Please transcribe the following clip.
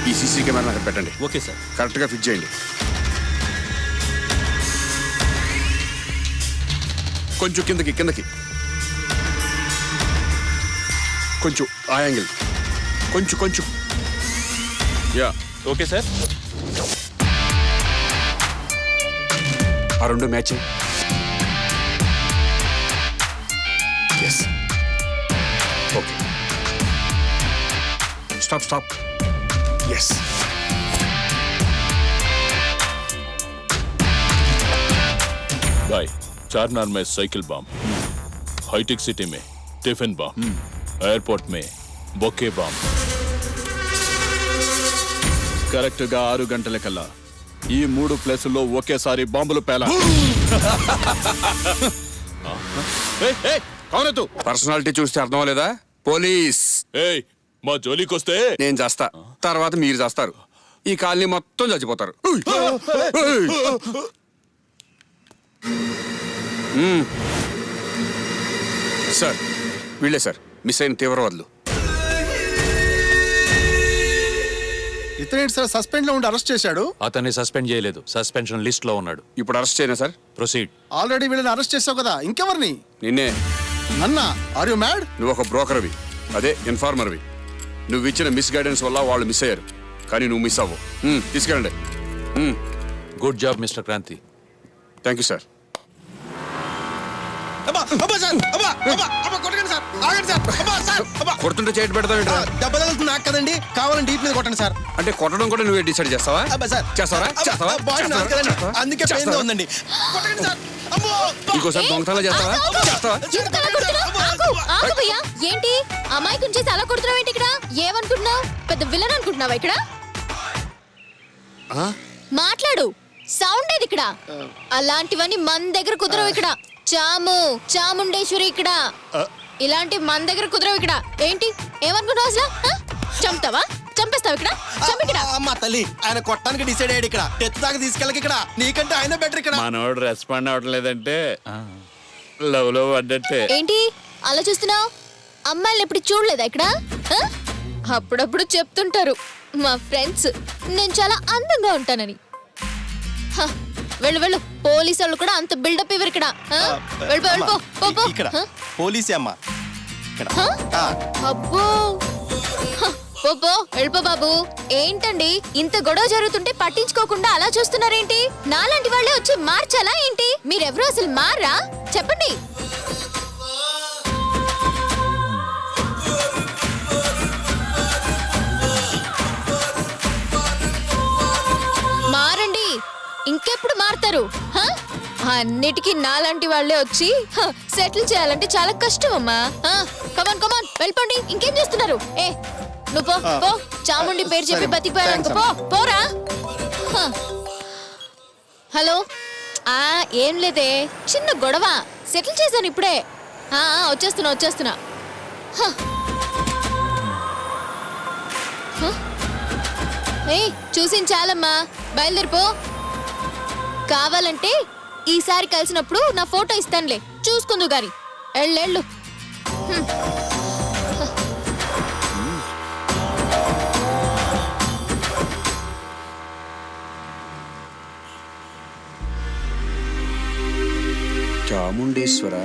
ఈ CC camera అక్కడ పెట్టండి. Okay sir. కరెక్ట్గా ఫిట్ చేయండి. కొంచెం కిందకి కిందకి, కొంచెం ఆ యాంగిల్, కొంచెం కొంచెం. Yeah okay sir. ఆ రెండు matching. Yes. Okay. Stop stop. Yes. भाई चारनार में साइकिल बम, हाईटेक सिटी में टिफिन बम, एयरपोर्ट में बొకే बम. కరెక్ట్గా 6 గంటలకల్లా ఈ 3 ప్లేసుల్లో ఒకేసారి బాంబులు పేలా. పర్సనాలిటీ చూస్తే అర్థం అవ్వలేదా? పోలీస్. ఏయ్ మా జోలికొస్తే నేను చేస్తా, తర్వాత మీరు చేస్తారు. ఈ కాలనీ మొత్తం చచ్చిపోతారు. సార్ వీళ్ళే సార్ మిస్ అయిన తీవ్రవాదులు. ఇతనేంటి సార్ సస్పెండ్ లో ఉండి అరెస్ట్ చేశాడు? అతన్ని సస్పెండ్ చేయలేదు, సస్పెన్షన్ లిస్ట్ లో ఉన్నాడు. ఇప్పుడు అరెస్ట్ చేయనా సార్? ప్రొసీడ్. ఆల్రెడీ వీళ్ళని అరెస్ట్ చేసావు కదా, ఇంకెవరిని? నిన్నే. నన్నా? Are you mad? నువ్వు ఒక బ్రోకర్వి, అదే ఇన్ఫార్మర్వి. నువ్వు ఇచ్చిన మిస్ గైడెన్స్ వల్ల వాళ్ళు మిస్ అయ్యారు, కానీ నువ్వు మిస్ అవ్వవు. తీసుకెళ్ళండి. Good job mister Kranti. Thank you sir. కొడుతుంటే చేయట్ పెడతావేంట్రా? దెబ్బ తగులుతుంది నాకు కదండి, కావాలని డీప్ మీద కొట్టండి సార్. అంటే కొట్టడం కూడా నువ్వే డిసైడ్ చేస్తావా? చేస్తావా? అందుకే పెయిన్ ఉందండి. కొట్టండి సార్. ఇంకోసారి దొంగతనం చేస్తావా? చేస్తావా? ఏంటి అమ్మాయి గురించి అలా కొడుతున్నావు ఏంటి? ఇక్కడ ఏమనుకుంటున్నావు? పెద్ద విలన్ అనుకుంటున్నావా? ఇక్కడ మాట్లాడు, సౌండ్ ఏది ఇక్కడ? అలాంటివన్నీ మన దగ్గర కుదరవు ఇక్కడ. చాముండేశ్వరి ఇక్కడ. ఇలాంటి మన దగ్గర కుదరవు ఇక్కడ. ఏంటి ఏమనుకుంటావు అసలు? చంపుతావా? చంపేస్తావు ఇక్కడ. చంపిక్కడ. అమ్మ తల్లి, ఆయన కొట్టానికి డిసైడ్ అయ్యాడు ఇక్కడ. టెత్ దాకా తీసుకెళ్ళకి ఇక్కడ. నీకంటే ఆయన బెటర్ ఇక్కడ. మనోడు రెస్పాండ్ అవ్వట్లేదంటే లవ్ లో పడ్డట్టే. ఏంటి అలా చూస్తున్నావు? అమ్మాయిలు ఎప్పుడు చూడలేదా ఇక్కడ? అప్పుడప్పుడు చెప్తుంటారు మా ఫ్రెండ్స్ నేను చాలా అందంగా ఉంటానని. వెళ్ళు వెళ్ళు, పోలీసు వాళ్ళు కూడా అంత బిల్డప్ ఇవ్వరు ఇక్కడ. వెళ్ళిపో. ఇక్కడ పోలీసే అమ్మా ఇక్కడ. అబ్బో, పో వెళ్ళిపో బాబు. ఏంటండి ఇంత గొడవ జరుగుతుంటే పట్టించుకోకుండా అలా చూస్తున్నారేంటి? నాలాంటి వాళ్ళే వచ్చి మార్చాలా ఏంటి? మీరెవరు అసలు మారా? చెప్పండి. మారండి, ఇంకెప్పుడు మారుతారు? అన్నిటికీ నాలాంటి వాళ్ళే వచ్చి సెటిల్ చేయాలంటే చాలా కష్టం అమ్మా. కమాన్ కమాన్ వెళ్ళిపోండి. ఇంకేం చేస్తున్నారు? నువ్వు పో. చాముండి పేరు చెప్పి బతికిపోయాను. పోరా. హలో. ఏం లేదే, చిన్న గొడవ సెటిల్ చేశాను ఇప్పుడే. వచ్చేస్తున్నా. చూసింది చాలమ్మా, బయలుదేరిపో. కావాలంటే ఈసారి కలిసినప్పుడు నా ఫోటో ఇస్తానులే, చూసుకుందు గాని. ఎళ్ళు. చాముండేశ్వర